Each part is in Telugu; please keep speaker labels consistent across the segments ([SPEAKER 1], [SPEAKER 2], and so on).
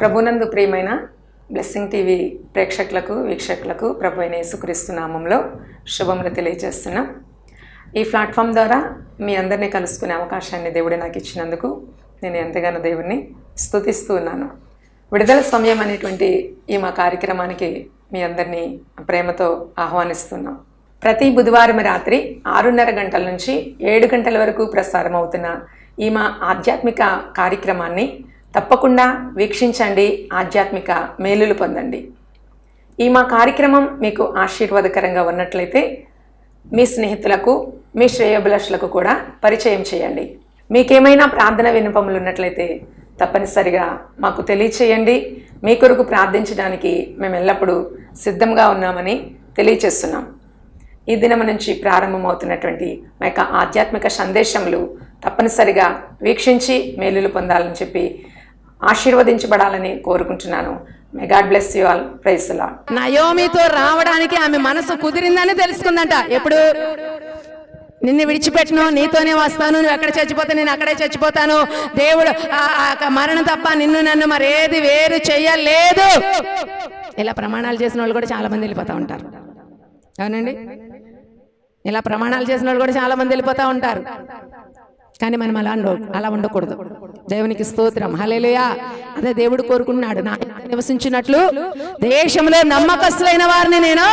[SPEAKER 1] ప్రభునందు ప్రియమైన బ్లెస్సింగ్ టీవీ ప్రేక్షకులకు వీక్షకులకు ప్రభు అయిన యేసుక్రీస్తు నామంలో శుభములు తెలియజేస్తున్నాం. ఈ ప్లాట్ఫామ్ ద్వారా మీ అందరినీ కలుసుకునే అవకాశాన్ని దేవుడు నాకు ఇచ్చినందుకు నేను ఎంతగానో దేవుడిని స్తుతిస్తూ ఉన్నాను. విడుదల సమయం అనేటువంటి ఈ మా కార్యక్రమానికి మీ అందరినీ ప్రేమతో ఆహ్వానిస్తున్నాం. ప్రతి బుధవారం రాత్రి 6:30 గంటల నుంచి 7 గంటల వరకు ప్రసారం అవుతున్న ఈ మా ఆధ్యాత్మిక కార్యక్రమాన్ని తప్పకుండా వీక్షించండి, ఆధ్యాత్మిక మేలులు పొందండి. ఈ మా కార్యక్రమం మీకు ఆశీర్వాదకరంగా ఉన్నట్లయితే మీ స్నేహితులకు, మీ శ్రేయోభిలాషులకు కూడా పరిచయం చేయండి. మీకేమైనా ప్రార్థన విన్నపములు ఉన్నట్లయితే తప్పనిసరిగా మాకు తెలియచేయండి. మీ కొరకు ప్రార్థించడానికి మేము ఎల్లప్పుడూ సిద్ధంగా ఉన్నామని తెలియచేస్తున్నాం. ఈ దినం నుంచి ప్రారంభమవుతున్నటువంటి మా యొక్క ఆధ్యాత్మిక సందేశములు తప్పనిసరిగా వీక్షించి మేలులు పొందాలని చెప్పి ఆశీర్వదించబడాలని కోరుకుంటున్నాను. May God bless you all. Praise the Lord.
[SPEAKER 2] నయోమితో రావడానికి ఆమె మనసు కుదిరిందని తెలుసుకుందంట. ఎప్పుడు? నిన్ను విడిచిపెట్టను, నీతోనే వస్తాను, నువ్వు ఎక్కడ చచ్చిపోతా నేను అక్కడే చచ్చిపోతాను, దేవుడు మరణం తప్ప నిన్ను నన్ను మరేది వేరు చెయ్యలేదు. ఇలా ప్రమాణాలు చేసిన వాళ్ళు కూడా చాలా మంది వెళ్ళిపోతూ ఉంటారు. అవునండి, ఇలా ప్రమాణాలు చేసిన వాళ్ళు కూడా చాలా మంది వెళ్ళిపోతూ ఉంటారు. కానీ మనం అలా ఉండకూడదు. దేవునికి స్తోత్రం, హల్లెలూయా. అదే దేవుడు కోరుకున్నాడు, నా నివసించినట్లు దేశంలో నమ్మకస్తులైన వారిని నేను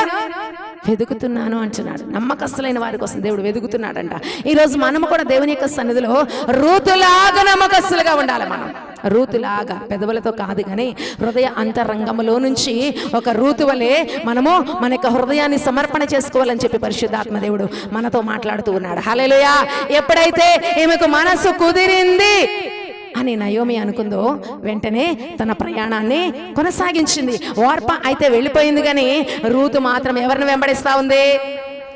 [SPEAKER 2] వెతుకుతున్నాను అంటున్నాడు. నమ్మకస్తులైన వారి కోసం దేవుడు వెతుకుతున్నాడంట. ఈరోజు మనము కూడా దేవుని యొక్క సన్నిధిలో రూతులాగా నమ్మకస్తులుగా ఉండాలి. మనం రూతులాగా, పెదవులతో కాదు కానీ హృదయ అంతరంగంలో నుంచి ఒక రూతు వలె మనము మన యొక్క హృదయాన్ని సమర్పణ చేసుకోవాలని చెప్పి పరిశుద్ధాత్మ దేవుడు మనతో మాట్లాడుతూ ఉన్నాడు. హల్లెలూయా. ఎప్పుడైతే ఈమెకు మనసు కుదిరింది అని నయోమి అనుకుందో వెంటనే తన ప్రయాణాన్ని కొనసాగించింది. ఓర్ప అయితే వెళ్ళిపోయింది, కానీ రూతు మాత్రం ఎవరిని వెంబడిస్తా ఉంది?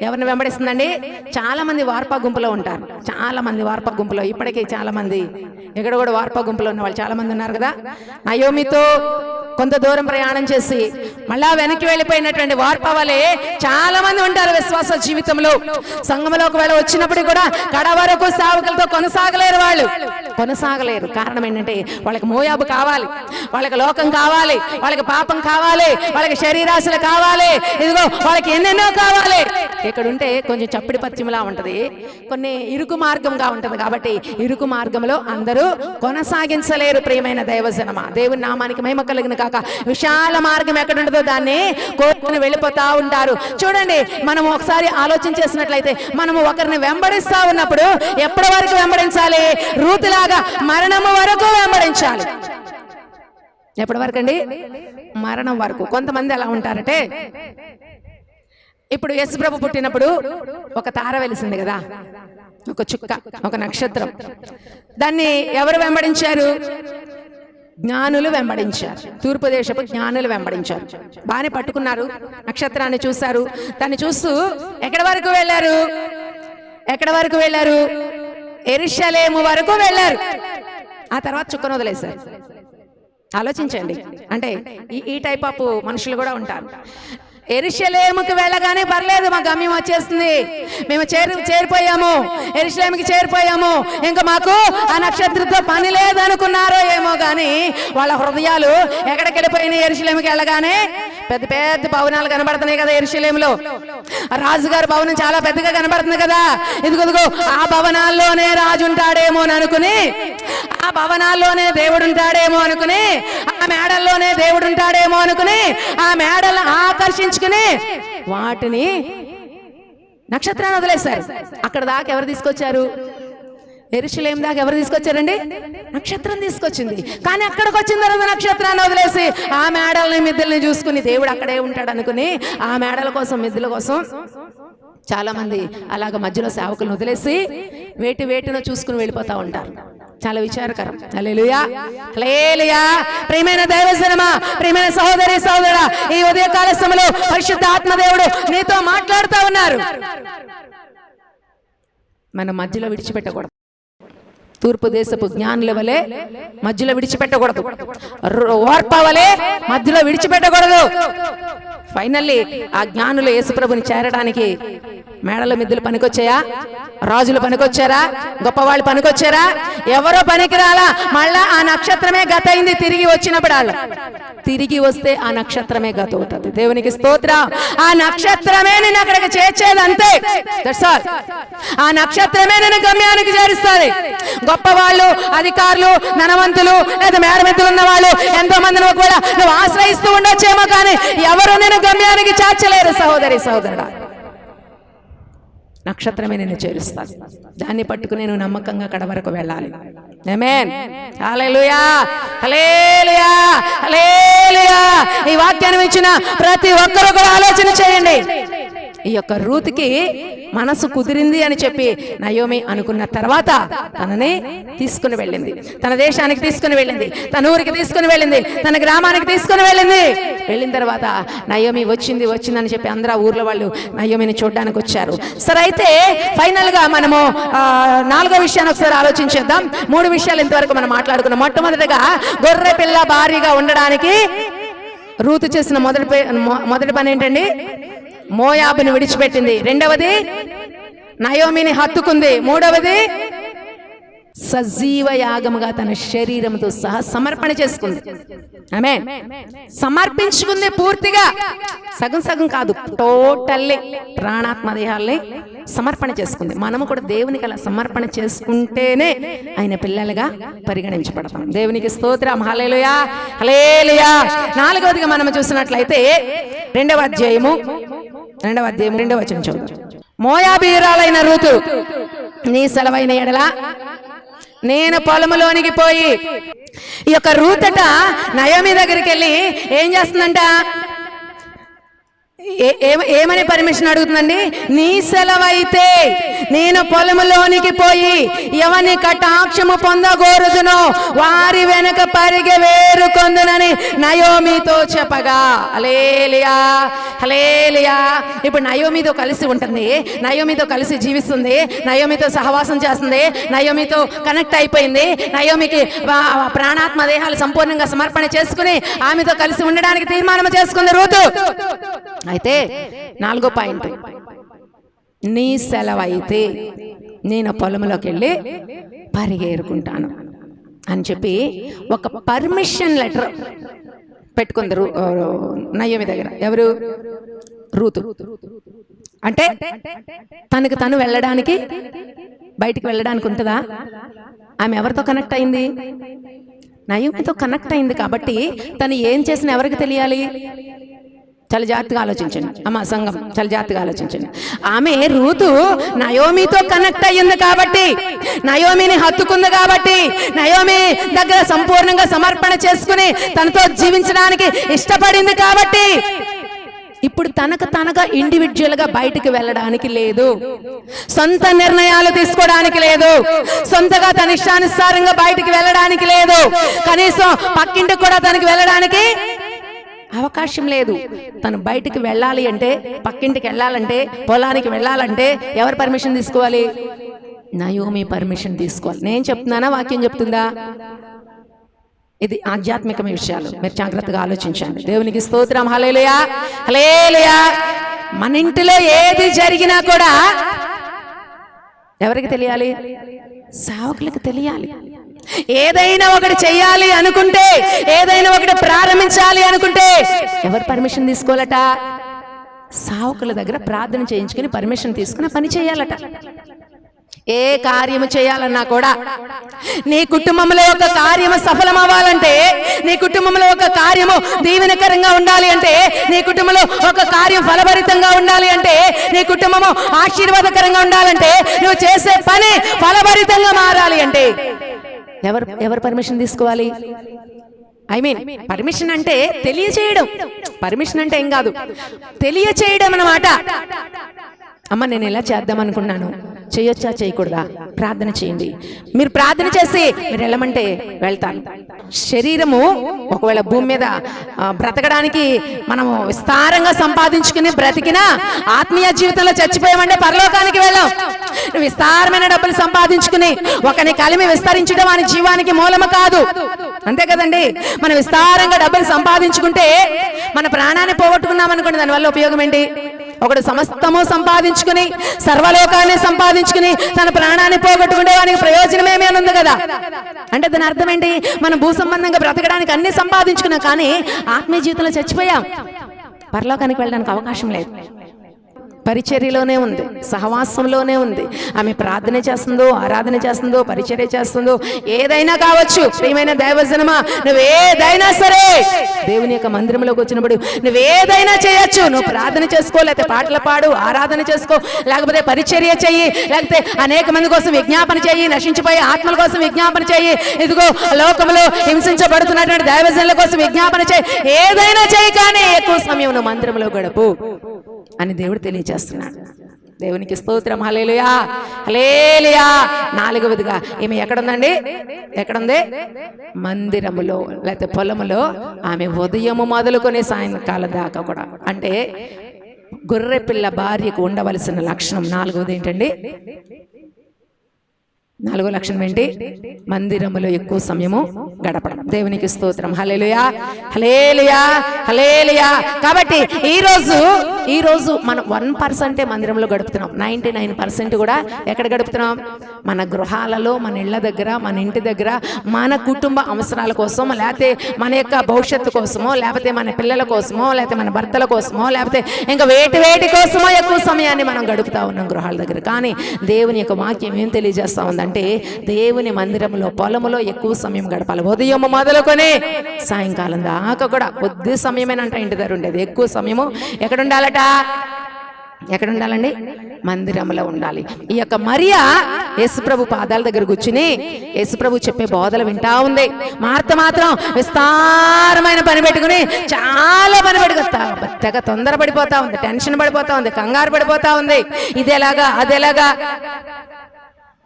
[SPEAKER 2] ఎవరిని వెంబడిస్తుందండి? చాలా మంది వార్పా గుంపులో ఉంటారు. చాలా మంది వార్పా గుంపులో ఇప్పటికీ చాలా మంది ఎక్కడ కూడా వార్పా గుంపులో ఉన్న వాళ్ళు చాలా మంది ఉన్నారు కదా. నయోమితో కొంత దూరం ప్రయాణం చేసి మళ్ళా వెనక్కి వెళ్ళిపోయినటువంటి వార్పా వలె చాలా మంది ఉంటారు విశ్వాస జీవితంలో. సంఘంలోకి ఒకవేళ వచ్చినప్పుడు కూడా కడ వరకు సేవకులతో కొనసాగలేరు. వాళ్ళు కొనసాగలేరు. కారణం ఏంటంటే వాళ్ళకి మోయాబు కావాలి, వాళ్ళకి లోకం కావాలి, వాళ్ళకి పాపం కావాలి, వాళ్ళకి శరీరాశలు కావాలి, ఇదిగో వాళ్ళకి ఎన్నెన్నో కావాలి. ఇక్కడ ఉంటే కొంచెం చప్పిడి పచ్చిమిలా ఉంటది, కొన్ని ఇరుకు మార్గంగా ఉంటది. కాబట్టి ఇరుకు మార్గంలో అందరూ కొనసాగించలేరు. ప్రియమైన దైవజనమా, దేవుని నామానికి మహిమ కలిగిన కాక విశాల మార్గం ఎక్కడ ఉంటుందో దాన్ని కోరుకుని వెళ్ళిపోతా ఉంటారు. చూడండి, మనం ఒకసారి ఆలోచన చేసినట్లయితే మనము ఒకరిని వెంబడిస్తా ఉన్నప్పుడు ఎప్పటి వరకు వెంబడించాలి? రూతులాగా మరణము వరకు వెంబడించాలి. ఎప్పటి వరకు అండి? మరణం వరకు. కొంతమంది ఎలా ఉంటారంటే, ఇప్పుడు యేసుప్రభు పుట్టినప్పుడు ఒక తార వెలిసింది కదా, ఒక చుక్క, ఒక నక్షత్రం. దాన్ని ఎవరు వెంబడించారు? జ్ఞానులు వెంబడించారు. తూర్పు దేశపు జ్ఞానులు వెంబడించారు. బాగానే పట్టుకున్నారు, నక్షత్రాన్ని చూశారు. దాన్ని చూస్తూ ఎక్కడి వరకు వెళ్ళారు? ఎక్కడి వరకు వెళ్ళారు? యెరూషలేము వరకు వెళ్ళారు. ఆ తర్వాత చుక్కను వదిలేశారు. ఆలోచించండి. అంటే ఈ టైప్ ఆఫ్ మనుషులు కూడా ఉంటారు. యెరూషలేముకి వెళ్ళగానే పర్లేదు, మా గమ్యం వచ్చేస్తుంది, మేము చేరిపోయాము, యెరూషలేముకి చేరిపోయాము, ఇంకా మాకు ఆ నక్షత్రంతో పని లేదనుకున్నారో ఏమో కానీ వాళ్ళ హృదయాలు ఎక్కడికి వెళ్ళిపోయినాయి? యెరూషలేముకి వెళ్ళగానే పెద్ద పెద్ద భవనాలు కనబడుతున్నాయి కదా యెరూషలేములో. రాజుగారి భవనం చాలా పెద్దగా కనబడుతుంది కదా. ఇదిగో ఆ భవనాల్లోనే రాజు ఉంటాడేమో అని అనుకుని, ఆ భవనాల్లోనే దేవుడు ఉంటాడేమో అనుకుని, ఆ మేడల్లోనే దేవుడు ఉంటాడేమో అనుకుని, ఆ మేడలను ఆకర్షించుకుని వాటిని నక్షత్రాన్ని వదిలేశారు. అక్కడ దాకా ఎవరు తీసుకొచ్చారు? యెరూషలేము దాకా ఎవరు తీసుకొచ్చారండి? నక్షత్రం తీసుకొచ్చింది. కానీ అక్కడికి వచ్చిన తర్వాత నక్షత్రాన్ని వదిలేసి ఆ మేడల్ని, మిద్దెల్ని చూసుకుని దేవుడు అక్కడే ఉంటాడు అనుకుని ఆ మేడల కోసం, మిద్దెల కోసం చాలా మంది అలాగ మధ్యలో సేవకులను వదిలేసి వేటినో చూసుకుని వెళ్ళిపోతా ఉంటారు. చాలా విచారకరం. హల్లెలూయా, హల్లెలూయా. ప్రియమైన దైవజనమా, ప్రియమైన సహోదరి సహోదరుడా, ఈ ఉదయకాల సమయంలో పరిశుద్ధ ఆత్మదేవుడు నీతో మాట్లాడుతూ ఉన్నారు. మనం మధ్యలో విడిచిపెట్టకూడదు. తూర్పు దేశపు జ్ఞానుల వలె మధ్యలో విడిచిపెట్టకూడదు. ఓర్ప వలె మధ్యలో విడిచిపెట్టకూడదు. ఫైనల్లీ ఆ జ్ఞానులు యేసుప్రభుని చేరడానికి మేడల మిద్దులు పనికొచ్చాయా? రాజులు పనికొచ్చారా? గొప్పవాళ్ళు పనికొచ్చారా? ఎవరో పనికిరాలా. మళ్ళా ఆ నక్షత్రమే గత అయింది. తిరిగి వచ్చినప్పుడు వాళ్ళు తిరిగి వస్తే ఆ నక్షత్రమే గత అవుతుంది. దేవునికి స్తోత్రం. ఆ నక్షత్రమే నేను అక్కడికి చేర్చేది, అంతే. That's all. ఆ నక్షత్రమే నేను గమ్యానికి చేరుస్తుంది. గొప్పవాళ్ళు, అధికారులు, ధనవంతులు లేదా మేడ మిద్దులు ఉన్న వాళ్ళు ఎంతో మందిని కూడా నువ్వు ఆశ్రయిస్తూ ఉండొచ్చేమో, కానీ ఎవరు నేను గమ్యానికి చేర్చలేరు. సహోదరి సహోదరుడా, నక్షత్రమే నేను చేరుస్తాను. దాన్ని పట్టుకుని నేను నమ్మకంగా అక్కడ వరకు వెళ్ళాలి. ఆమేన్. హల్లెలూయా, హల్లెలూయా, హల్లెలూయా. ఈ వాక్యాన్ని ఇచ్చిన ప్రతి ఒక్కరు కూడా ఆలోచన చేయండి. ఈ యొక్క రూతుకి మనసు కుదిరింది అని చెప్పి నయోమి అనుకున్న తర్వాత తనని తీసుకుని వెళ్ళింది, తన దేశానికి తీసుకుని వెళ్ళింది, తన ఊరికి తీసుకుని వెళ్ళింది, తన గ్రామానికి తీసుకుని వెళ్ళింది. వెళ్ళిన తర్వాత నయోమి వచ్చిందని చెప్పి అందరూ ఊర్లో వాళ్ళు నయోమిని చూడడానికి వచ్చారు. సరే, అయితే ఫైనల్ గా మనము 4వ విషయాన్ని ఒకసారి ఆలోచించేద్దాం. 3 విషయాలు ఇంతవరకు మనం మాట్లాడుకున్నాం. మొట్టమొదటిగా గొర్రె పిల్ల భారీగా ఉండడానికి రూతు చేసిన మొదటి పని ఏంటండి? మోయాబుని విడిచిపెట్టింది. రెండవది నయోమిని హత్తుకుంది. మూడవది సజీవ యాగముగా తన శరీరంతో సహా సమర్పణ చేసుకుంది. ఆమేన్. సమర్పించుకుంది పూర్తిగా, సగం సగం కాదు, టోటల్లీ ప్రాణాత్మ దేహాల్ని సమర్పణ చేసుకుంది. మనము కూడా దేవునికి అలా సమర్పణ చేసుకుంటేనే ఆయన పిల్లలుగా పరిగణించబడతాం. దేవునికి స్తోత్రం. హల్లెలూయా, హల్లెలూయా. 4వదిగా మనం చూసినట్లయితే 2వ అధ్యాయము 2వ వచనం చూద్దాం. మోయాబీయురాలైన రూతు, నీ సెలవైన ఎడల నేను పొలములోనికి పోయి. ఈ యొక్క రూతట నయోమి దగ్గరికి వెళ్ళి ఏం చేస్తుందంట? ఏమని పర్మిషన్ అడుగుతుందండి? నీ సెలవైతే నేను పొలములోనికి పోయి ఎవని కటాక్షము పొందగోరుదునో వారి వెనుక పరిగె వేరుకొందునని నయోమితో చెప్పగా. హల్లెలూయా, హల్లెలూయా. ఇప్పుడు నయోమితో కలిసి ఉంటుంది, నయోమితో కలిసి జీవిస్తుంది, నయోమితో సహవాసం చేస్తుంది, నయోమితో కనెక్ట్ అయిపోయింది. నయోమికి ప్రాణాత్మ దేహాలు సంపూర్ణంగా సమర్పణ చేసుకుని ఆమెతో కలిసి ఉండడానికి తీర్మానం చేసుకుంది రూతు. అయితే 4వ పాయింట్, నీ సెలవైతే నేను పొలంలోకి వెళ్ళి పరిగేరుకుంటాను అని చెప్పి ఒక పర్మిషన్ లెటర్ పెట్టుకుంది నయోమి దగ్గర. ఎవరు? రూతు. అంటే తనకు తను వెళ్ళడానికి, బయటికి వెళ్ళడానికి ఉంటుందా? ఆమె ఎవరితో కనెక్ట్ అయింది? నయోమితో కనెక్ట్ అయింది. కాబట్టి తను ఏం చేసినా ఎవరికి తెలియాలి? చాలా జాగ్రత్తగా ఆలోచించండి అమ్మ, సంఘం చాలా జాగ్రత్తగా ఆలోచించండి. ఆమె రూతు నయోమితో కనెక్ట్ అయ్యింది కాబట్టి, నయోమిని హత్తుకుంది కాబట్టి, నయోమి దగ్గర సంపూర్ణంగా సమర్పణ చేసుకుని తనతో జీవించడానికి ఇష్టపడింది కాబట్టి ఇప్పుడు తనగా ఇండివిజువల్ గా బయటికి వెళ్ళడానికి లేదు, సొంత నిర్ణయాలు తీసుకోవడానికి లేదు, సొంతగా తన ఇష్టానుసారంగా బయటికి వెళ్ళడానికి లేదు, కనీసం పక్కింటికి కూడా తనకి వెళ్ళడానికి అవకాశం లేదు. తను బయటికి వెళ్ళాలి అంటే, పక్కింటికి వెళ్ళాలంటే, పొలానికి వెళ్ళాలంటే ఎవరు పర్మిషన్ తీసుకోవాలి? నయోమి పర్మిషన్ తీసుకోవాలి. నేను చెప్తున్నానా? వాక్యం చెప్తుందా? ఇది ఆధ్యాత్మికమైన విషయాలు, మీరు జాగ్రత్తగా ఆలోచించండి. దేవునికి స్తోత్రం. హల్లెలూయా, హల్లెలూయా. మన ఇంటిలో ఏది జరిగినా కూడా ఎవరికి తెలియాలి? సేవకులకు తెలియాలి. ఏదైనా ఒకటి చెయ్యాలి అనుకుంటే, ఏదైనా ఒకటి ప్రారంభించాలి అనుకుంటే ఎవరు పర్మిషన్ తీసుకోవాలట? సేవకుల దగ్గర ప్రార్థన చేయించుకుని పర్మిషన్ తీసుకుని పని చేయాలట. ఏ కార్యము చేయాలన్నా కూడా, నీ కుటుంబంలో ఒక కార్యము సఫలం అవ్వాలంటే, నీ కుటుంబంలో ఒక కార్యము దీవెనకరంగా ఉండాలి అంటే, నీ కుటుంబంలో ఒక కార్యం ఫలభరితంగా ఉండాలి అంటే, నీ కుటుంబము ఆశీర్వాదకరంగా ఉండాలంటే, నువ్వు చేసే పని ఫలభరితంగా మారాలి అంటే ఎవరు పర్మిషన్ తీసుకోవాలి? పర్మిషన్ అంటే తెలియచేయడం. పర్మిషన్ అంటే ఏం కాదు, తెలియచేయడం అన్నమాట. అమ్మ, నేను ఎలా చేద్దాం అనుకున్నాను, చేయొచ్చా చేయకూడదా? ప్రార్థన చేయండి. మీరు ప్రార్థన చేసి మీరు వెళ్ళమంటే వెళ్తాను. శరీరము ఒకవేళ భూమి మీద బ్రతకడానికి మనము విస్తారంగా సంపాదించుకుని బ్రతికినా, ఆత్మీయ జీవితంలో చచ్చిపోయామంటే పరలోకానికి వెళ్ళాం. విస్తారమైన డబ్బులు సంపాదించుకుని ఒకని కలిమి విస్తరించడం అని జీవానికి మూలము కాదు, అంతే కదండి. మనం విస్తారంగా డబ్బులు సంపాదించుకుంటే మన ప్రాణాన్ని పోగొట్టుకున్నాం అనుకోండి, దానివల్ల ఉపయోగం ఏంటి? ఒకడు సమస్తము సంపాదించుకుని సర్వలోకాన్ని సంపాదించుకుని తన ప్రాణాన్ని పోగొట్టుకుంటే వానికి ప్రయోజనమేమీ అని ఉంది కదా. అంటే దాని అర్థం ఏంటి? మనం భూ సంబంధంగా బ్రతకడానికి అన్ని సంపాదించుకున్నాం, కానీ ఆత్మీయ జీవితంలో చచ్చిపోయాం. పరలోకానికి వెళ్ళడానికి అవకాశం లేదు. పరిచర్యలోనే ఉంది, సహవాసంలోనే ఉంది. ఆమె ప్రార్థన చేస్తుందో, ఆరాధన చేస్తుందో, పరిచర్య చేస్తుందో, ఏదైనా కావచ్చు. ప్రియమైన దైవజనమా, నువ్వేదైనా సరే దేవుని యొక్క మందిరంలోకి వచ్చినప్పుడు నువ్వేదైనా చేయొచ్చు. నువ్వు ప్రార్థన చేసుకో, లేకపోతే పాటలు పాడు, ఆరాధన చేసుకో, లేకపోతే పరిచర్య చెయ్యి, లేకపోతే అనేక మంది కోసం విజ్ఞాపన చెయ్యి, నశించిపోయే ఆత్మల కోసం విజ్ఞాపన చెయ్యి, ఇదిగో లోకంలో హింసించబడుతున్నటువంటి దైవజనుల కోసం విజ్ఞాపన చెయ్యి, ఏదైనా చెయ్యి, కానీ ఎక్కువ సమయం నువ్వు మందిరంలో గడుపు అని దేవుడు తెలియజేస్తున్నాడు. దేవునికి స్తోత్రం. హల్లెలూయా, హల్లెలూయా. 4వదిగా ఈమె ఎక్కడుందండి? ఎక్కడుంది? మందిరములో, లేకపోతే పొలములో. ఆమె ఉదయము మొదలుకొని సాయంకాలం దాకా కూడా. అంటే గొర్రె పిల్ల భార్యకు ఉండవలసిన లక్షణం 4వది ఏంటండి? 4వ లక్షణం ఏంటి? మందిరములో ఎక్కువ సమయము గడపడం. దేవునికి స్తోత్రం. హల్లెలూయా, హల్లెలూయా, హల్లెలూయా. కాబట్టి ఈ రోజు మనం 1% మందిరంలో గడుపుతున్నాం. 99% కూడా ఎక్కడ గడుపుతున్నాం? మన గృహాలలో, మన ఇళ్ల దగ్గర, మన ఇంటి దగ్గర, మన కుటుంబ అవసరాల కోసం, లేకపోతే మన యొక్క భవిష్యత్తు కోసమో, లేకపోతే మన పిల్లల కోసమో, లేకపోతే మన భర్తల కోసమో, లేకపోతే ఇంకా వేటి కోసమో ఎక్కువ సమయాన్ని మనం గడుపుతా ఉన్నాం గృహాల దగ్గర. కానీ దేవుని యొక్క వాక్యం ఏం తెలియజేస్తా ఉందంటే, దేవుని మందిరంలో, పొలములో ఎక్కువ సమయం గడపాలి. ఉదయం మొదలుకొని సాయంకాలం దాకా కూడా. కొద్ది సమయమేనంట ఇంటి దగ్గర ఉండేది. ఎక్కువ సమయము ఎక్కడ ఉండాలట? ఎక్కడ ఉండాలండి? మందిరంలో ఉండాలి. ఈ యొక్క మరియా యేసుప్రభు పాదాల దగ్గర కూర్చుని యేసుప్రభు చెప్పే బోధలు వింటా ఉంది. మార్త మాత్రం విస్తారమైన పని పెట్టుకుని, చాలా పని పెట్టుకుని తెగ తొందరపడిపోతా ఉంది, టెన్షన్ పడిపోతా ఉంది, కంగారు పడిపోతా ఉంది. ఇదేలాగా, అదేలాగా,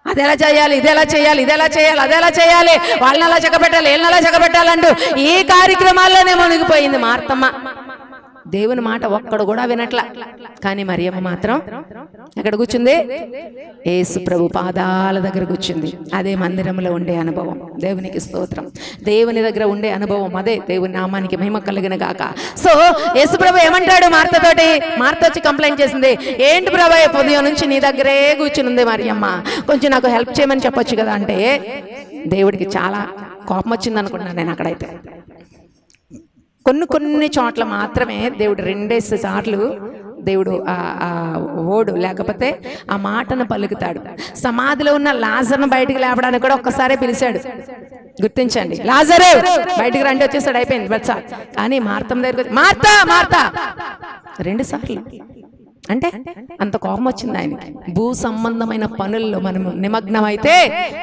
[SPEAKER 2] అదెలా చేయాలి, ఇదెలా చేయాలి, ఇదెలా చేయాలి, అదెలా చేయాలి, వాళ్ళని అలా చెక్కబెట్టాలి, వీళ్ళని అలా చెక్కబెట్టాలంటూ ఈ కార్యక్రమాల్లోనే మునిగిపోయింది మార్తమ్మ. దేవుని మాట ఒక్కడు కూడా వినట్లా. కానీ మరియమ్మ మాత్రం ఎక్కడ కూర్చుంది? యేసు ప్రభు పాదాల దగ్గర కూర్చుంది. అదే మందిరంలో ఉండే అనుభవం. దేవునికి స్తోత్రం. దేవుని దగ్గర ఉండే అనుభవం అదే. దేవుని నామానికి మహిమ కలిగిన గాక. సో యేసు ప్రభు ఏమంటాడు మార్తతోటి? మార్త వచ్చి కంప్లైంట్ చేసింది, ఏంటి ప్రభు ఉదయం నుంచి నీ దగ్గరే కూర్చుని ఉంది మరియమ్మ, కొంచెం నాకు హెల్ప్ చేయమని చెప్పొచ్చు కదా. అంటే దేవుడికి చాలా కోపం వచ్చింది అనుకున్నాను నేను అక్కడైతే. కొన్ని చోట్ల మాత్రమే దేవుడు 2 సార్లు దేవుడు ఆ ఓడు లేకపోతే ఆ మాటను పలుకుతాడు. సమాధిలో ఉన్న లాజర్ను బయటికి లేపడానికి కూడా ఒక్కసారే పిలిచాడు. గుర్తించండి, లాజరు బయటికి రండి వచ్చేసాడు, అయిపోయింది బచ్చా. కానీ మార్తమ్మ దగ్గరికి, మార్తా మార్తా 2 సార్లు. అంటే అంత కోపం వచ్చింది ఆయనకి. భూ సంబంధమైన పనుల్లో మనం నిమగ్నం అయితే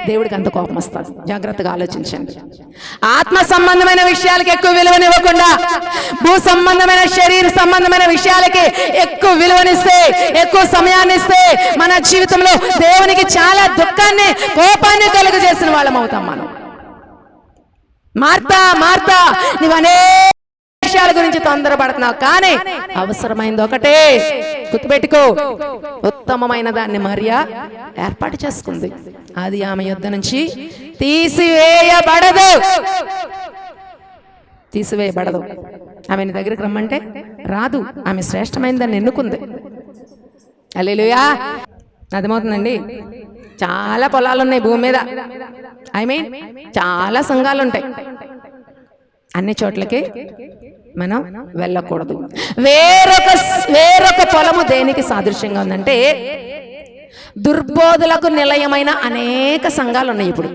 [SPEAKER 2] దేవుడికి అంత కోపం వస్తుంది. జాగ్రత్తగా ఆలోచించండి. ఆత్మ సంబంధమైన విషయాలకి ఎక్కువ విలువనివ్వకుండా భూ సంబంధమైన, శరీర సంబంధమైన విషయాలకి ఎక్కువ విలువనిస్తే, ఎక్కువ సమయాన్ని ఇస్తే మన జీవితంలో దేవునికి చాలా దుఃఖాన్ని, కోపాన్ని కలుగజేసిన వాళ్ళం అవుతాం మనం. మార్తా మార్తా, నువ్వు విషయాల గురించి తొందరపడుతున్నావు, కానీ అవసరమైంది ఒకటే, గుర్తుపెట్టుకో. ఉత్తమమైన దాన్ని మరియా ఏర్పాటు చేసుకుంది. అది ఆమె యొద్ద నుంచి తీసివేయబడదు. ఆమెని దగ్గరికి రమ్మంటే రాదు. ఆమె శ్రేష్టమైన దాన్ని ఎన్నుకుంది. హల్లెలూయా. అర్థమవుతుందండి? చాలా పొలాలు ఉన్నాయి భూమి మీద. చాలా సంఘాలు ఉంటాయి. అన్ని చోట్లకి మనం వెళ్ళకూడదు. వేరొక పొలము దేనికి సాదృశ్యంగా ఉందంటే, దుర్బోధలకు నిలయమైన అనేక సంఘాలు ఉన్నాయి. ఇప్పుడు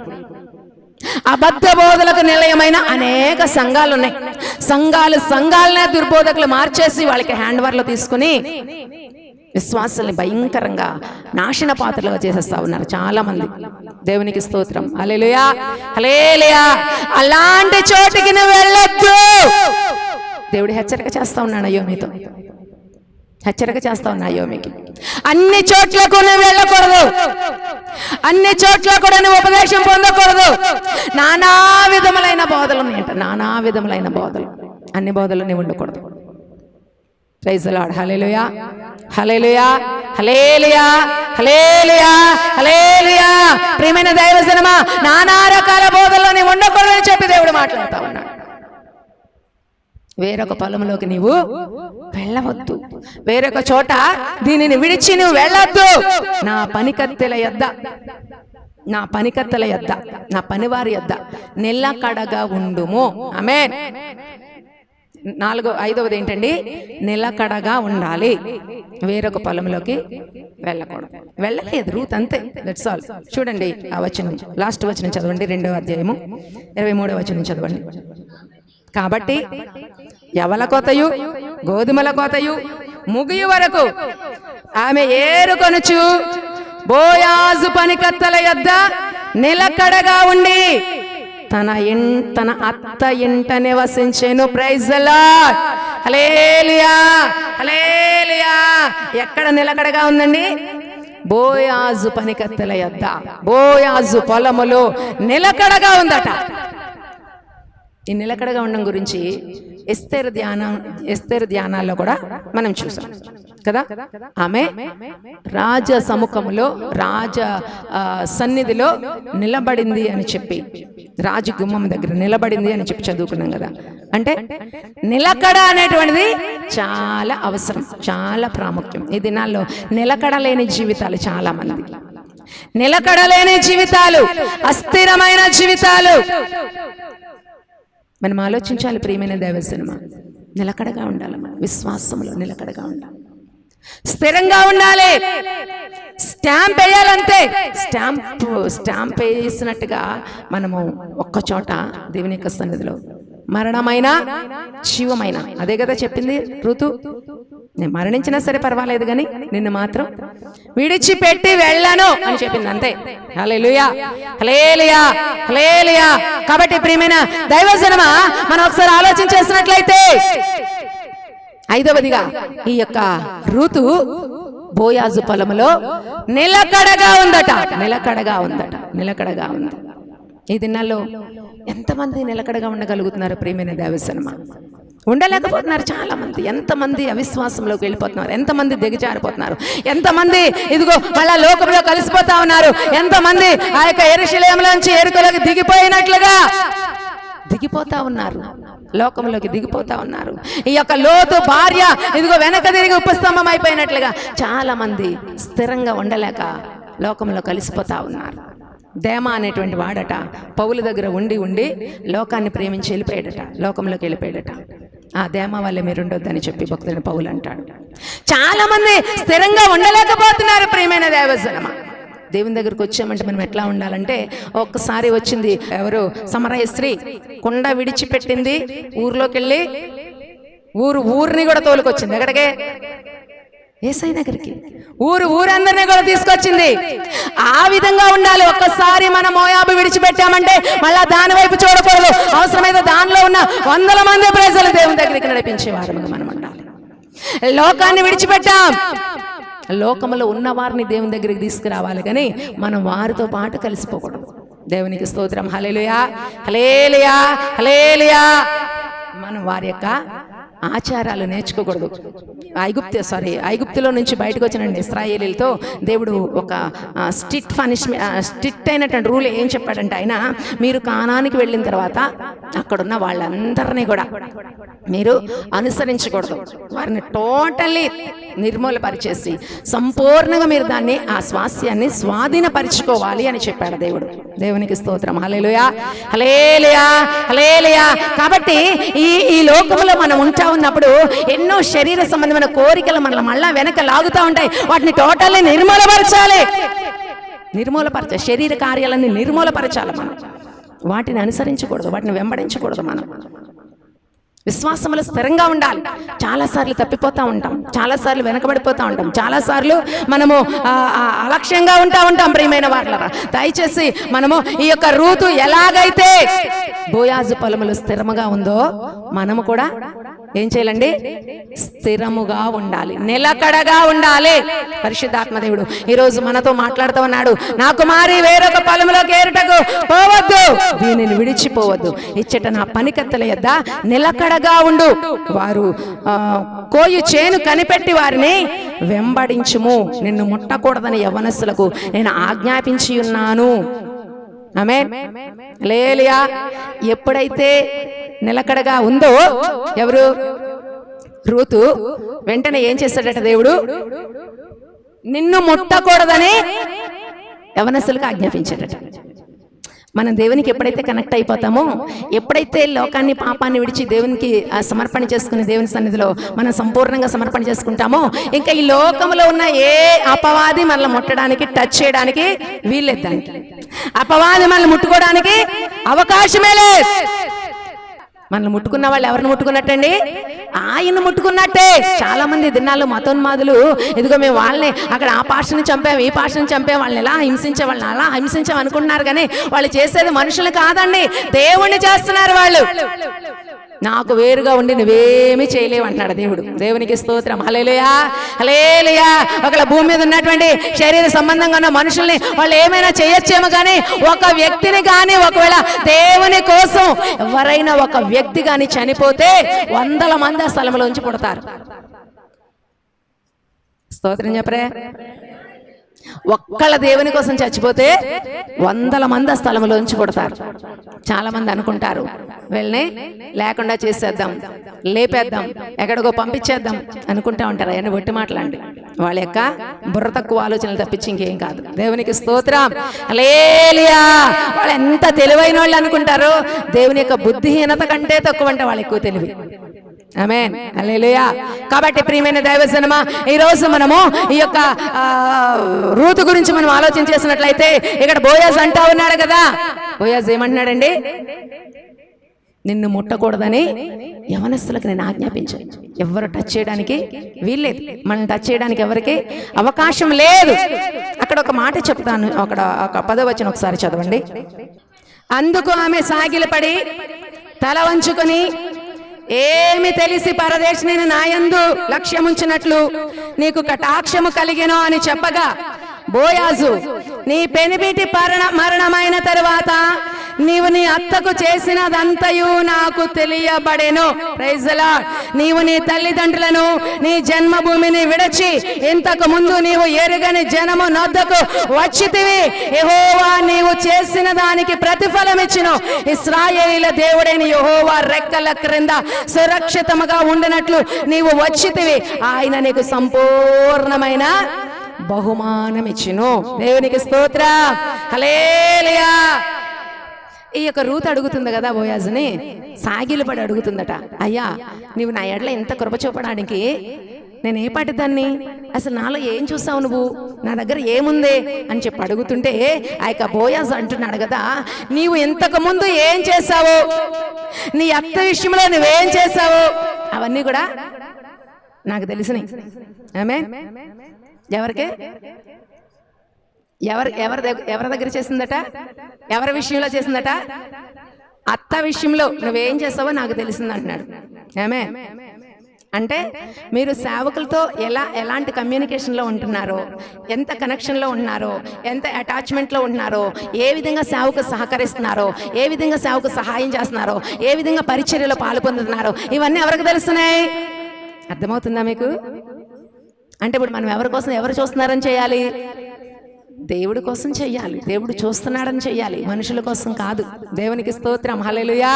[SPEAKER 2] అబద్ధ బోధలకు నిలయమైన అనేక సంఘాలు ఉన్నాయి. సంఘాలనే దుర్బోధకులు మార్చేసి వాళ్ళకి హ్యాండ్ ఓవర్లో తీసుకుని విశ్వాసాన్ని భయంకరంగా నాశన పాత్రలుగా చేసేస్తా ఉన్నారు చాలా మంది. దేవునికి స్తోత్రం. హల్లెలూయా, హల్లెలూయా. అలాంటి చోటికి నువ్వు వెళ్ళొద్దు. దేవుడు హెచ్చరిక చేస్తా ఉన్నాడు అయ్యోమితో. హెచ్చరిక చేస్తా ఉన్నా అయ్యోమికి. అన్ని చోట్లకు నువ్వు వెళ్ళకూడదు. అన్ని చోట్ల కూడా నువ్వు ఉపదేశం పొందకూడదు. నానా విధములైన బోధలు ఉన్నాయంట. నానా విధములైన బోధలు. అన్ని బోధలు నువ్వు ఉండకూడదు. Praise the Lord. Hallelujah, hallelujah, hallelujah, hallelujah, hallelujah. ప్రియమైన దైవజనమా, నానా రకాల బోధల్లో నీవు ఉండకూడదని చెప్పి దేవుడు మాట్లాడుతా ఉన్నాడు. వేరొక పొలంలోకి నీవు వెళ్ళవద్దు, వేరొక చోట దీనిని విడిచి నువ్వు వెళ్ళొద్దు. నా పనికత్తెల యొద్ద, నా పనికత్తెల యొద్ద, నా పనివారి యొద్ద నిలకడగా ఉండుము. ఆమేన్. 5వది ఏంటండి? నిలకడగా ఉండాలి, వేరొక పొలంలోకి వెళ్ళకూడదు. వెళ్ళలేదు రూత్, అంతే. That's all. చూడండి ఆ వచనం, లాస్ట్ వచనం చదవండి, 2వ అధ్యాయము 23వ వచనం చదవండి. కాబట్టి యవల కోతయు గోధుమల కోతయు ముగియు వరకు ఆమె ఏరుకొనుచు బోయాజు పనికత్తెల యొద్ద నిలకడగా ఉండి తన అత్త ఇంట నివసించెను. Praise the Lord. Hallelujah, hallelujah. ఎక్కడ నిలకడగా ఉందండి? బోయాజు పనికత్తెల యొద్ద, బోయాజు పొలములో నిలకడగా ఉందట. ఈ నిలకడగా ఉండడం గురించి ఎస్తేరు ధ్యానాల్లో కూడా మనం చూసాం కదా. ఆమె రాజ సముఖములో, రాజ సన్నిధిలో నిలబడింది అని చెప్పి, రాజు గుమ్మం దగ్గర నిలబడింది అని చెప్పి చదువుకున్నాం కదా. అంటే నిలకడ అనేటువంటిది చాలా అవసరం, చాలా ప్రాముఖ్యం. ఈ దినాల్లో నిలకడ లేని జీవితాలు చాలా మంది, నిలకడలేని జీవితాలు, అస్థిరమైన జీవితాలు. మనం ఆలోచించాలి ప్రియమైన దైవజనమా. నిలకడగా ఉండాలి, మనం విశ్వాసంలో నిలకడగా ఉండాలి, స్థిరంగా ఉండాలి. స్టాంప్ వేయాలంతే. స్టాంప్ వేసినట్టుగా మనము ఒక్క చోట దేవుని యొక్క సన్నిధిలో మరణమైన జీవమైన, అదే కదా చెప్పింది ఋతు. నేను మరణించినా సరే పర్వాలేదు కానీ నిన్ను మాత్రం విడిచిపెట్టి వెళ్ళను అని చెప్పింది, అంతే. హల్లెలూయా, హల్లెలూయా, హల్లెలూయా. కాబట్టి ప్రియమైన దైవజనమా, మనం ఒకసారి ఆలోచన చేసినట్లయితే 5వదిగా ఈ యొక్క ఋతు బోయాజు పొలములో నిలకడగా ఉందట, నిలకడగా ఉందట, నిలకడగా ఉంది. ఈ దినాల్లో ఎంతమంది నిలకడగా ఉండగలుగుతున్నారు ప్రియమైన దైవజనమా? ఉండలేకపోతున్నారు చాలా మంది. ఎంతమంది అవిశ్వాసంలోకి వెళ్ళిపోతున్నారు, ఎంతమంది దిగజారిపోతున్నారు, ఎంతమంది ఇదిగో మళ్ళా లోకంలో కలిసిపోతా ఉన్నారు, ఎంతమంది ఆ యొక్క యెరూషలేములోంచి ఎరుకలోకి దిగిపోయినట్లుగా దిగిపోతా ఉన్నారు, లోకంలోకి దిగిపోతా ఉన్నారు. ఈ యొక్క లోతు భార్య ఇదిగో వెనక తిరిగి ఉపస్తంభం అయిపోయినట్లుగా చాలా మంది స్థిరంగా ఉండలేక లోకంలో కలిసిపోతా ఉన్నారు. దేమ అనేటువంటి వాడట పౌలు దగ్గర ఉండి ఉండి లోకాన్ని ప్రేమించి వెళ్ళిపోయాడట, లోకంలోకి వెళ్ళిపోయాడట. ఆ దేమ వల్లే మీరు ఉండొద్దని చెప్పి భక్తుని పౌలు అంటాడు. చాలా మంది స్థిరంగా ఉండలేకపోతున్నారు ప్రియమైన దేవజనమా. దేవుని దగ్గరకు వచ్చామంటే మనం ఎట్లా ఉండాలంటే, ఒక్కసారి వచ్చింది ఎవరు, సమరయ స్త్రీ కుండ విడిచిపెట్టింది, ఊర్లోకి వెళ్ళి ఊరిని కూడా తోలుకొచ్చింది. ఎక్కడికే? యేసయ్య దగ్గరికి. ఊరందరినీ కూడా తీసుకొచ్చింది. ఆ విధంగా ఉండాలి. ఒక్కసారి మనం మోయాబు విడిచిపెట్టామంటే మళ్ళా దాని వైపు చూడకూడదు. అవసరమైతే దానిలో ఉన్న 100 మంది ప్రజలు దేవుని దగ్గరికి నడిపించేవారు మనం ఉండాలి. లోకాన్ని విడిచిపెట్టాం, లోకములో ఉన్న వారిని దేవుని దగ్గరికి తీసుకురావాలి, కానీ మనం వారితో పాటు కలిసిపోకూడదు. దేవునికి స్తోత్రం. హల్లెలూయా, హల్లెలూయా, హల్లెలూయా. మనం వారి యొక్క ఆచారాలు నేర్చుకోకూడదు. ఐగుప్తులో నుంచి బయటకు వచ్చిన ఇశ్రాయేలీలతో దేవుడు ఒక స్ట్రిక్ట్ అయినటువంటి రూల్ ఏం చెప్పాడంటే, ఆయన మీరు కానానికి వెళ్ళిన తర్వాత అక్కడున్న వాళ్ళందరినీ కూడా మీరు అనుసరించకూడదు, వారిని టోటల్లీ నిర్మూలపరిచేసి సంపూర్ణంగా మీరు దాన్ని, ఆ స్వాస్యాన్ని స్వాధీనపరచుకోవాలి అని చెప్పాడు దేవుడు. దేవునికి స్తోత్రం. హల్లెలూయా, హల్లెలూయా, హల్లెలూయా. కాబట్టి ఈ లోకంలో మనం ఉంటా ఉన్నప్పుడు ఎన్నో శరీర సంబంధమైన కోరికలు మనల్ని మళ్ళా వెనక లాగుతూ ఉంటాయి. వాటిని టోటల్లీ నిర్మూలపరచాలి. శరీర కార్యాలన్నీ నిర్మూలపరచాలి. మనం వాటిని అనుసరించకూడదు, వాటిని వెంబడించకూడదు. మనం విశ్వాసంలో స్థిరంగా ఉండాలి. చాలాసార్లు తప్పిపోతూ ఉంటాం, చాలాసార్లు వెనకబడిపోతూ ఉంటాం, చాలాసార్లు మనము అలక్ష్యంగా ఉంటాం. ప్రియమైన వారలారా, దయచేసి మనము ఈ యొక్క ఋతు ఎలాగైతే బోయాజు పొలములు స్థిరముగా ఉందో మనము కూడా ఏం చేయాలండి? స్థిరముగా ఉండాలి, నిలకడగా ఉండాలి. పరిశుద్ధాత్మ దేవుడు ఈరోజు మనతో మాట్లాడుతూ ఉన్నాడు. నా కుమారి వేరొక పొలములోకి ఏరుటకు పోవద్దు, దీనిని విడిచిపోవద్దు, ఇచ్చట నా పనికత్తెల యొద్ద నిలకడగా ఉండు. వారు కోయు చేను కనిపెట్టి వారిని వెంబడించుము, నిన్ను ముట్టకూడదని యవ్వనస్తులకు నేను ఆజ్ఞాపించి ఉన్నాను. ఆమేన్, హల్లెలూయా. ఎప్పుడైతే నిలకడగా ఉందో ఎవరు? రూతు. వెంటనే ఏం చేశాడట దేవుడు? నిన్ను ముట్టకూడదని యవనస్తులకు ఆజ్ఞాపించాడట. మనం దేవునికి ఎప్పుడైతే కనెక్ట్ అయిపోతామో, ఎప్పుడైతే లోకాన్ని పాపాన్ని విడిచి దేవునికి సమర్పణ చేసుకుని దేవుని సన్నిధిలో మనం సంపూర్ణంగా సమర్పణ చేసుకుంటామో, ఇంకా ఈ లోకంలో ఉన్న ఏ అపవాది మనల్ని ముట్టడానికి, టచ్ చేయడానికి వీల్లేదు. దానికి అపవాది మనల్ని ముట్టుకోవడానికి అవకాశమే లేదు. మనల్ని ముట్టుకున్న వాళ్ళు ఎవరిని ముట్టుకున్నట్టండి? ఆయన ముట్టుకున్నట్టే. చాలా మంది దినాల్లో మతోన్మాదులు, ఇదిగో మేము వాళ్ళని అక్కడ ఆ పాషని చంపాం, ఈ పాషని చంపాం, వాళ్ళని ఎలా హింసించే, వాళ్ళని అలా హింసించాం అనుకుంటున్నారు. కానీ వాళ్ళు చేసేది మనుషులు కాదండి, దేవుణ్ణి చేస్తున్నారు. వాళ్ళు నాకు వేరుగా ఉండి నువ్వేమీ చేయలేవు అంటున్నాడు దేవుడు. దేవునికి స్తోత్రం. హల్లెలూయా, హల్లెలూయా. ఒకవేళ భూమి మీద ఉన్నటువంటి శరీర సంబంధంగా ఉన్న మనుషుల్ని వాళ్ళు ఏమైనా చేయొచ్చేమో, కానీ ఒక వ్యక్తిని కానీ, ఒకవేళ దేవుని కోసం ఎవరైనా ఒక వ్యక్తి కానీ చనిపోతే 100 మంది ఆ స్థలంలోంచి పుడతారు. స్తోత్రం చెప్పరే. ఒక్కళ్ళ దేవుని కోసం చచ్చిపోతే 100 మంది ఆ స్థలంలోంచి పుడతారు. చాలా మంది అనుకుంటారు వీళ్ళని లేకుండా చేసేద్దాం, లేపేద్దాం, ఎక్కడికో పంపించేద్దాం అనుకుంటా ఉంటారు. అవన్నీ ఒట్టి మాటలండి. వాళ్ళ యొక్క బుర్ర తక్కువ ఆలోచనలు తప్పించి ఇంకేం కాదు. దేవునికి స్తోత్రం. హల్లెలూయా. వాళ్ళు ఎంత తెలివైన వాళ్ళు అనుకుంటారు, దేవుని యొక్క బుద్ధిహీనత కంటే తక్కువ అంటే వాళ్ళు ఎక్కువ తెలివి. ఆమేన్, హల్లెలూయా. కాబట్టి ప్రియమైన దైవజనమా, ఈ రోజు మనము ఈ యొక్క రూతు గురించి మనం ఆలోచన చేసినట్లయితే, ఇక్కడ బోయాజ్ అంటా ఉన్నాడు కదా. బోయాజ్ ఏమంటున్నాడండి? నిన్ను ముట్టకూడదని యవనస్తులకు నేను ఆజ్ఞాపించాను. ఎవరు టచ్ చేయడానికి వీల్లేదు. మనం టచ్ చేయడానికి ఎవరికి అవకాశం లేదు. అక్కడ ఒక మాట చెప్తాను, అక్కడ ఒక 10వ వచనం ఒకసారి చదవండి. అందుకు ఆమె సాగిలపడి తల వంచుకొని, ఏమి తెలిసి పరదేశిని నాయందు లక్ష్యముంచినట్లు నీకు కటాక్షము కలిగెనో అని చెప్పగా, బోయాజు, నీ పెనిబిటి మరణమైన తరువాత నీవు నీ అత్తకు చేసినదంతయు నాకు తెలియబడెను. Praise the lord. నీవు నీ తల్లిదండ్రులను, నీ జన్మభూమిని విడిచి ఇంతకు ముందు నీవు ఎరుగని జనము నొద్దకు వచ్చితివి. యెహోవా నీవు చేసిన దానికి ప్రతిఫలం ఇచ్చును. ఇశ్రాయేలీయుల దేవుడైన యెహోవా రెక్కల క్రింద సురక్షితముగా ఉండినట్లు నీవు వచ్చితివి. ఆయన నీకు సంపూర్ణమైన బహుమానం ఇచ్చును. దేవునికి స్తోత్రం. హల్లెలూయా. ఈ యొక్క రూతు అడుగుతుంది కదా బోయాజుని, సాగిలపడి అడుగుతుందట, అయ్యా నీవు నా ఎడల ఎంత కృప చూపడానికి నేను ఏ పాటి దాన్ని, అసలు నాలో ఏం చూసావు నువ్వు, నా దగ్గర ఏముంది అని చెప్పి అడుగుతుంటే, ఆ యొక్క బోయాజ్ అంటున్నాడు కదా, నీవు ఇంతకు ముందు ఏం చేశావు, నీ అత్త విషయంలో నువ్వేం చేశావు, అవన్నీ కూడా నాకు తెలిసినాయి. ఆమేన్. ఎవరికి ఎవరి దగ్గర చేసిందట? ఎవరి విషయంలో చేసిందట? అత్త విషయంలో నువ్వేం చేసావో నాకు తెలిసింది అంటున్నాడు. ఆమేన్. అంటే మీరు సేవకులతో ఎలాంటి కమ్యూనికేషన్లో ఉంటున్నారో, ఎంత కనెక్షన్లో ఉన్నారో, ఎంత అటాచ్మెంట్లో ఉన్నారో, ఏ విధంగా సేవకు సహకరిస్తున్నారో, ఏ విధంగా సేవకు సహాయం చేస్తున్నారో, ఏ విధంగా పరిచర్యలో పాల్పొందుతున్నారో, ఇవన్నీ ఎవరికి తెలుస్తున్నాయి? అర్థమవుతుందా మీకు? అంటే ఇప్పుడు మనం ఎవరి కోసం, ఎవరు చూస్తున్నారని చేయాలి? దేవుడి కోసం చెయ్యాలి. దేవుడు చూస్తున్నాడని చెయ్యాలి, మనుషుల కోసం కాదు. దేవునికి స్తోత్రం. హల్లెలూయా,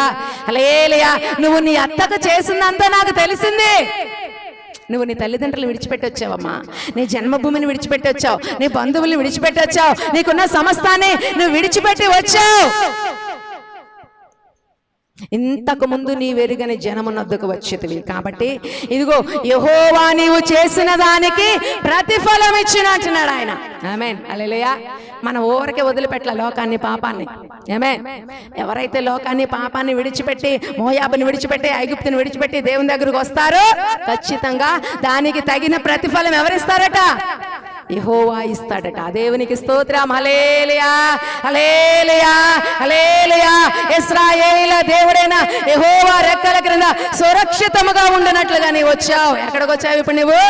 [SPEAKER 2] హల్లెలూయా. నువ్వు నీ అత్తకు చేసిందంతా నాకు తెలిసింది. నువ్వు నీ తల్లిదండ్రులు విడిచిపెట్టి వచ్చావమ్మా, నీ జన్మభూమిని విడిచిపెట్టి వచ్చావు, నీ బంధువుల్ని విడిచిపెట్టి వచ్చావు, నీకున్న సమస్తాన్ని నువ్వు విడిచిపెట్టి వచ్చావు. ఇంతకు ముందు నీ వెరుగని జనమునొద్దకు వచ్చితివి. కాబట్టి ఇదిగో యెహోవా నీవు చేసిన దానికి ప్రతిఫలం ఇచ్చినట్టున్నాడు ఆయన. ఆమేన్, హల్లెలూయా. మనం ఊరికే వదిలిపెట్టాలి లోకాన్ని, పాపాన్ని. ఆమేన్. ఎవరైతే లోకాన్ని, పాపాన్ని విడిచిపెట్టి, మోయాబుని విడిచిపెట్టి, ఐగుప్తుని విడిచిపెట్టి దేవుని దగ్గరకు వస్తారో ఖచ్చితంగా దానికి తగిన ప్రతిఫలం ఎవరిస్తారట? యెహోవా ఇస్తాడట. దేవునికి స్తోత్రం. హల్లెలూయా, హల్లెలూయా, హల్లెలూయా. ఇశ్రాయేలీయుల దేవుడైన యెహోవా రెక్కల క్రింద సురక్షితముగా ఉండనట్లుగా నీవు వచ్చావు. ఎక్కడికి వచ్చావు ఇప్పుడు నువ్వు?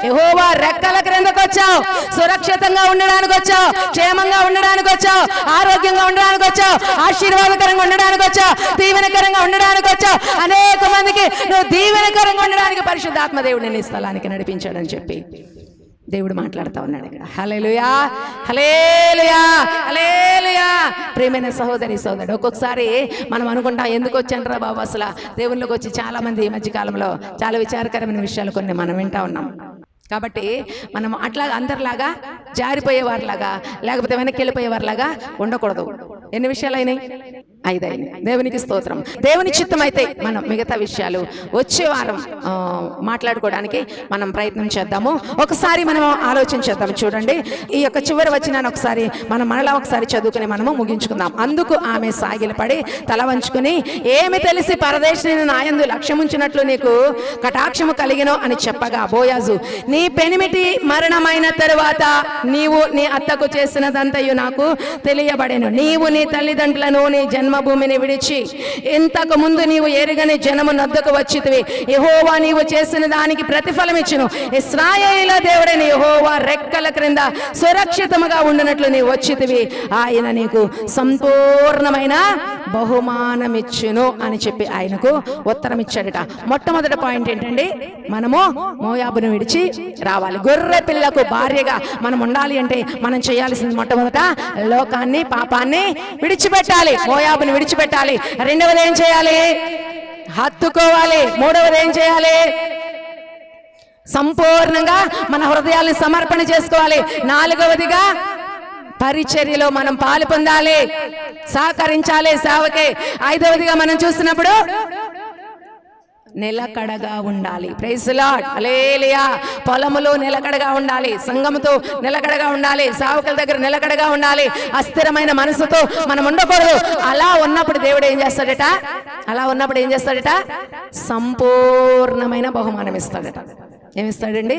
[SPEAKER 2] యెహోవా రెక్కల క్రిందకు వచ్చావు. సురక్షితంగా ఉండడానికి వచ్చావు, క్షేమంగా ఉండడానికి వచ్చావు, ఆరోగ్యంగా ఉండడానికి వచ్చావు, ఆశీర్వాదకరంగా ఉండడానికి వచ్చావు, దీవెనకరంగా ఉండడానికి వచ్చావు. అనేక మందికి నువ్వు దీవెనకరంగా ఉండడానికి పరిశుద్ధాత్మ దేవుడు నిన్ను ఈ స్థలానికి నడిపించాడని చెప్పి దేవుడు మాట్లాడుతూ ఉన్నాడు ఇక్కడ. హల్లెలూయా, హల్లెలూయా, హల్లెలూయా. ప్రియమైన సహోదరి సోదరుడు, ఒక్కొక్కసారి మనం అనుకుంటాం, ఎందుకు వచ్చాను రా బాబు అసలు దేవుళ్ళకి వచ్చి. చాలా మంది ఈ మధ్యకాలంలో చాలా విచారకరమైన విషయాలు కొన్ని మనం వింటా ఉన్నాం. కాబట్టి మనం అట్లా అందరిలాగా జారిపోయేవారిలాగా లేకపోతే వెనక్కి వెళ్ళిపోయేవారిలాగా ఉండకూడదు. ఎన్ని విషయాలు అయినాయి? 5 అయినాయి. దేవునికి స్తోత్రం. దేవుని చిత్తం అయితే మనం మిగతా విషయాలు వచ్చే వారం మాట్లాడుకోవడానికి మనం ప్రయత్నం చేద్దాము. ఒకసారి మనం ఆలోచించేద్దాం. చూడండి, ఈ యొక్క చివరి వచనాన్ని ఒకసారి మనం మరలా ఒకసారి చదువుకుని మనము ముగించుకుందాం. అందుకు ఆమె సాగిలపడి తల వంచుకుని, ఏమి తెలిసి పరదేశిని నాయందు లక్ష్యముంచినట్లు నీకు కటాక్షము కలిగినో అని చెప్పగా, బోయాజు, నీ పెనిమిటి మరణమైన తరువాత నీవు నీ అత్తకు చేసినదంతయు నాకు తెలియబడెను. నీవు నీ తల్లిదండ్రులను నీ జన్మభూమిని విడిచి ఇంతకు ముందు నీవు ఎరుగని జనము నద్దకు వచ్చితివి. యెహోవా నీవు చేసిన దానికి ప్రతిఫలం ఇచ్చును. ఇశ్రాయేలు దేవుడైన యెహోవా రెక్కల క్రింద సురక్షితముగా ఉండినట్లు నీవు వచ్చితివి. ఆయన నీకు సంపూర్ణమైన బహుమానం ఇచ్చును అని చెప్పి ఆయనకు ఉత్తరం ఇచ్చాడట. మొట్టమొదటి పాయింట్ ఏంటండి? మనము మోయాబును విడిచి రావాలి. గొర్రె పిల్లకు భార్యగా మనం ఉండాలి అంటే మనం చేయాల్సింది మొట్టమొదట లోకాన్ని, పాపాన్ని విడిచిపెట్టాలి. మోయాబుని విడిచిపెట్టాలి. రెండవది ఏం చేయాలి? హత్తుకోవాలి. మూడవది ఏం చేయాలి? సంపూర్ణంగా మన హృదయాలను సమర్పణ చేసుకోవాలి. నాలుగవదిగా పరిచర్యలో మనం పాలు పొందాలి, సహకరించాలి సేవకే. ఐదవదిగా మనం చూసినప్పుడు నిలకడగా ఉండాలి. ప్రైజ్ ది లార్డ్, హల్లెలూయా. పొలములో నిలకడగా ఉండాలి, సంఘముతో నిలకడగా ఉండాలి, సేవకుల దగ్గర నిలకడగా ఉండాలి. అస్థిరమైన మనసుతో మనం ఉండకూడదు. అలా ఉన్నప్పుడు దేవుడు ఏం చేస్తాడట? సంపూర్ణమైన బహుమానం ఇస్తాడట. ఏమిస్తాడండి?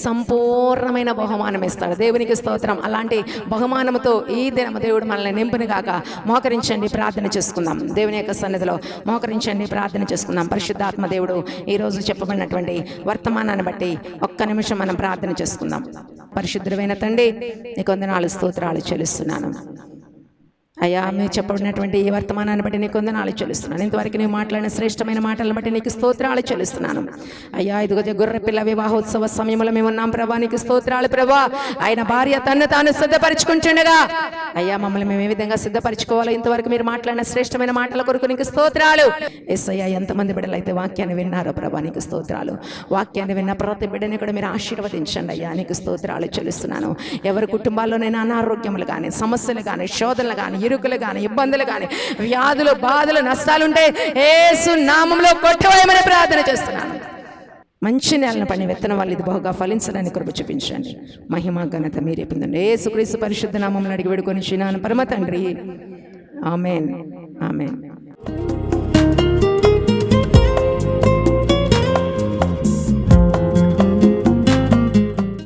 [SPEAKER 2] సంపూర్ణమైన బహుమానం ఇస్తాడు. దేవునికి స్తోత్రం. అలాంటి బహుమానంతో ఈ దినం దేవుడు మనల్ని నింపుని గాక. మోకరించండి, ప్రార్థన చేసుకుందాం. దేవుని యొక్క సన్నిధిలో మోకరించండి, ప్రార్థన చేసుకుందాం. పరిశుద్ధాత్మ దేవుడు ఈరోజు చెప్పబడినటువంటి వర్తమానాన్ని బట్టి ఒక్క నిమిషం మనం ప్రార్థన చేసుకుందాం. పరిశుద్ధుడైన తండ్రి, నీకు వందనాలు, స్తోత్రాలు చెల్లిస్తున్నాను అయ్యా. మీరు చెప్పబడినటువంటి ఈ వర్తమానాన్ని బట్టి నీకు వందనాలు చెల్లిస్తున్నాను. ఇంతవరకు నీవు మాట్లాడిన శ్రేష్టమైన మాటలను బట్టి నీకు స్తోత్రాలు చెల్లిస్తున్నాను అయ్యా. ఇదిగో గొర్రె పిల్ల వివాహోత్సవ సమయంలో మేము ఉన్నాం ప్రభా, నీకు స్తోత్రాలు ప్రభా. ఆయన భార్య తన్ను తాను సిద్ధపరచుకుంటుండగా అయ్యా, మమ్మల్ని మేము ఏ విధంగా సిద్ధపరచుకోవాలో ఇంతవరకు మీరు మాట్లాడిన శ్రేష్టమైన మాటల కొరకు నీకు స్తోత్రాలు. యేసయ్యా, ఎంతమంది బిడ్డలైతే వాక్యాన్ని విన్నారో ప్రభా, నీకు స్తోత్రాలు. వాక్యాన్ని విన్న ప్రతి బిడ్డని కూడా మీరు ఆశీర్వదించండి అయ్యా, నీకు స్తోత్రాలు చెల్లిస్తున్నాను. ఎవరి కుటుంబాల్లోనైనా అనారోగ్యములు కానీ, సమస్యలు కానీ, శోధనలు కానీ, ఇరుకులు కానీ, ఇబ్బందులు కానీ, వ్యాధులు, బాధలు, నష్టాలుంటే యేసు నామములో కొట్టివేయమని ప్రార్థన చేస్తున్నాను. మంచి నేలను పని విత్తనం వాళ్ళు ఇది బహుగా ఫలించడానికి కృప చూపించండి. మహిమ ఘనత మీరే పొందండి. యేసుక్రీస్తు పరిశుద్ధ నామములో అడిగి వేడుకొని చిన్నాను పరమ తండ్రి. ఆమేన్, ఆమేన్.